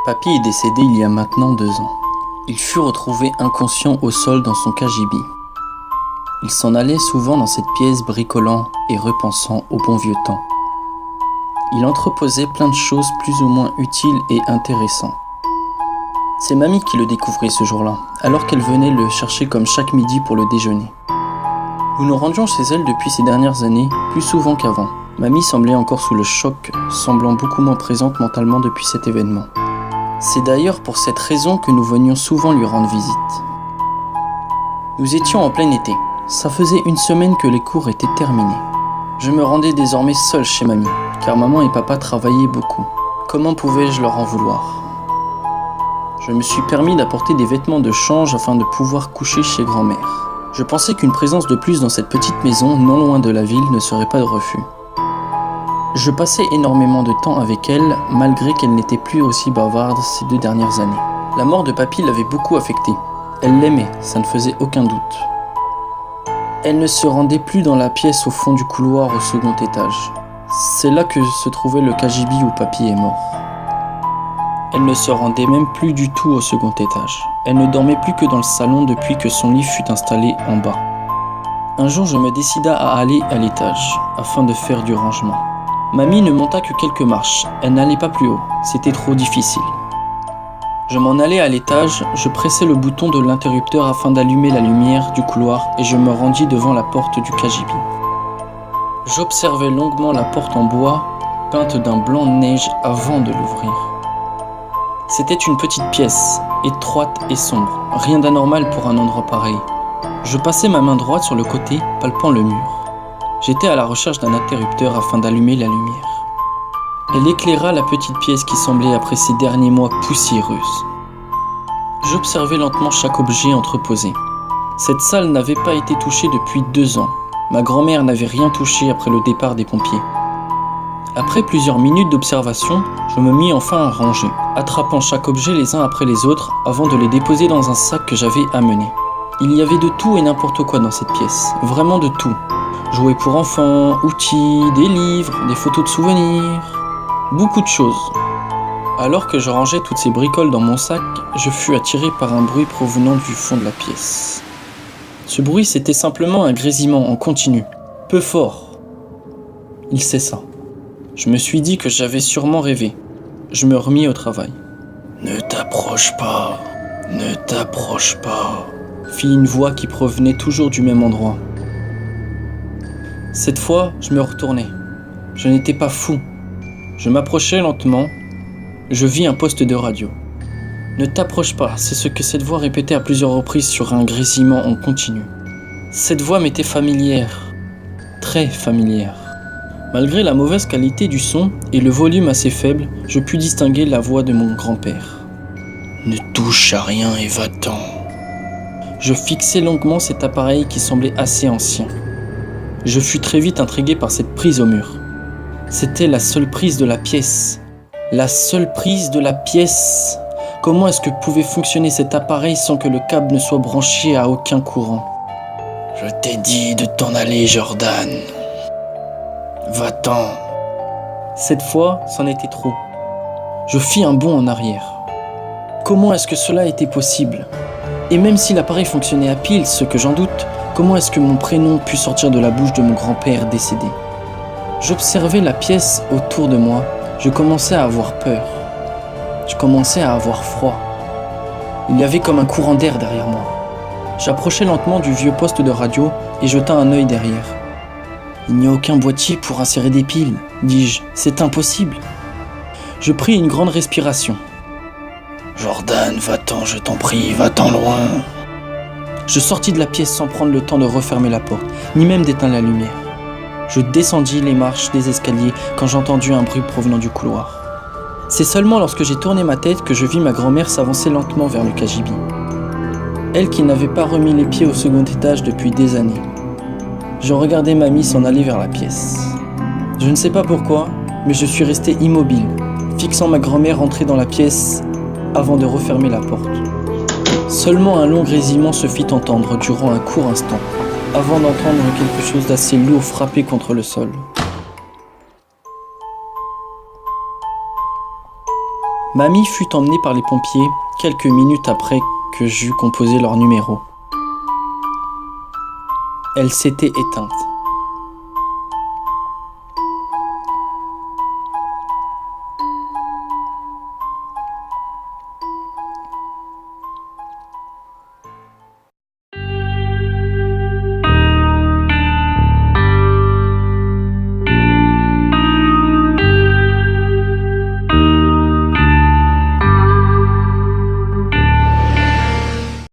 Papy est décédé il y a maintenant 2 ans. Il fut retrouvé inconscient au sol dans son cagibi. Il s'en allait souvent dans cette pièce bricolant et repensant au bon vieux temps. Il entreposait plein de choses plus ou moins utiles et intéressantes. C'est mamie qui le découvrit ce jour-là, alors qu'elle venait le chercher comme chaque midi pour le déjeuner. Nous nous rendions chez elle depuis ces dernières années, plus souvent qu'avant. Mamie semblait encore sous le choc, semblant beaucoup moins présente mentalement depuis cet événement. C'est d'ailleurs pour cette raison que nous venions souvent lui rendre visite. Nous étions en plein été. Ça faisait 1 semaine que les cours étaient terminés. Je me rendais désormais seul chez mamie, car maman et papa travaillaient beaucoup. Comment pouvais-je leur en vouloir ? Je me suis permis d'apporter des vêtements de change afin de pouvoir coucher chez grand-mère. Je pensais qu'une présence de plus dans cette petite maison, non loin de la ville, ne serait pas de refus. Je passais énormément de temps avec elle, malgré qu'elle n'était plus aussi bavarde ces 2 dernières années. La mort de papy l'avait beaucoup affectée. Elle l'aimait, ça ne faisait aucun doute. Elle ne se rendait plus dans la pièce au fond du couloir au 2e étage. C'est là que se trouvait le cagibi où papy est mort. Elle ne se rendait même plus du tout au 2e étage. Elle ne dormait plus que dans le salon depuis que son lit fut installé en bas. Un jour, je me décida à aller à l'étage, afin de faire du rangement. Mamie ne monta que quelques marches, elle n'allait pas plus haut, c'était trop difficile. Je m'en allai à l'étage, je pressai le bouton de l'interrupteur afin d'allumer la lumière du couloir et je me rendis devant la porte du cagibi. J'observai longuement la porte en bois, peinte d'un blanc de neige avant de l'ouvrir. C'était une petite pièce, étroite et sombre, rien d'anormal pour un endroit pareil. Je passai ma main droite sur le côté, palpant le mur. J'étais à la recherche d'un interrupteur afin d'allumer la lumière. Elle éclaira la petite pièce qui semblait après ces derniers mois poussiéreuse. J'observais lentement chaque objet entreposé. Cette salle n'avait pas été touchée depuis 2 ans. Ma grand-mère n'avait rien touché après le départ des pompiers. Après plusieurs minutes d'observation, je me mis enfin à ranger, attrapant chaque objet les uns après les autres avant de les déposer dans un sac que j'avais amené. Il y avait de tout et n'importe quoi dans cette pièce, vraiment de tout. Jouets pour enfants, outils, des livres, des photos de souvenirs, beaucoup de choses. Alors que je rangeais toutes ces bricoles dans mon sac, je fus attiré par un bruit provenant du fond de la pièce. Ce bruit, c'était simplement un grésillement en continu, peu fort. Il cessa. Je me suis dit que j'avais sûrement rêvé. Je me remis au travail. « Ne t'approche pas, ne t'approche pas », fit une voix qui provenait toujours du même endroit. Cette fois, je me retournai. Je n'étais pas fou. Je m'approchai lentement. Je vis un poste de radio. « Ne t'approche pas », c'est ce que cette voix répétait à plusieurs reprises sur un grésillement en continu. Cette voix m'était familière, très familière. Malgré la mauvaise qualité du son et le volume assez faible, je pus distinguer la voix de mon grand-père. « Ne touche à rien et va-t'en ». Je fixai longuement cet appareil qui semblait assez ancien. Je fus très vite intrigué par cette prise au mur. C'était la seule prise de la pièce. La seule prise de la pièce. Comment est-ce que pouvait fonctionner cet appareil sans que le câble ne soit branché à aucun courant ? « Je t'ai dit de t'en aller, Jordan. Va-t'en. » Cette fois, c'en était trop. Je fis un bond en arrière. Comment est-ce que cela était possible ? Et même si l'appareil fonctionnait à pile, ce que j'en doute, comment est-ce que mon prénom put sortir de la bouche de mon grand-père décédé ? J'observais la pièce autour de moi. Je commençais à avoir peur. Je commençais à avoir froid. Il y avait comme un courant d'air derrière moi. J'approchai lentement du vieux poste de radio et jeta un œil derrière. Il n'y a aucun boîtier pour insérer des piles, dis-je. C'est impossible. Je pris une grande respiration. Jordan, va-t'en, je t'en prie, va-t'en loin. Je sortis de la pièce sans prendre le temps de refermer la porte, ni même d'éteindre la lumière. Je descendis les marches des escaliers quand j'entendis un bruit provenant du couloir. C'est seulement lorsque j'ai tourné ma tête que je vis ma grand-mère s'avancer lentement vers le cagibi. Elle qui n'avait pas remis les pieds au 2e étage depuis des années. Je regardais mamie s'en aller vers la pièce. Je ne sais pas pourquoi, mais je suis resté immobile, fixant ma grand-mère entrer dans la pièce avant de refermer la porte. Seulement un long grésillement se fit entendre durant un court instant, avant d'entendre quelque chose d'assez lourd frapper contre le sol. Mamie fut emmenée par les pompiers quelques minutes après que j'eus composé leur numéro. Elle s'était éteinte.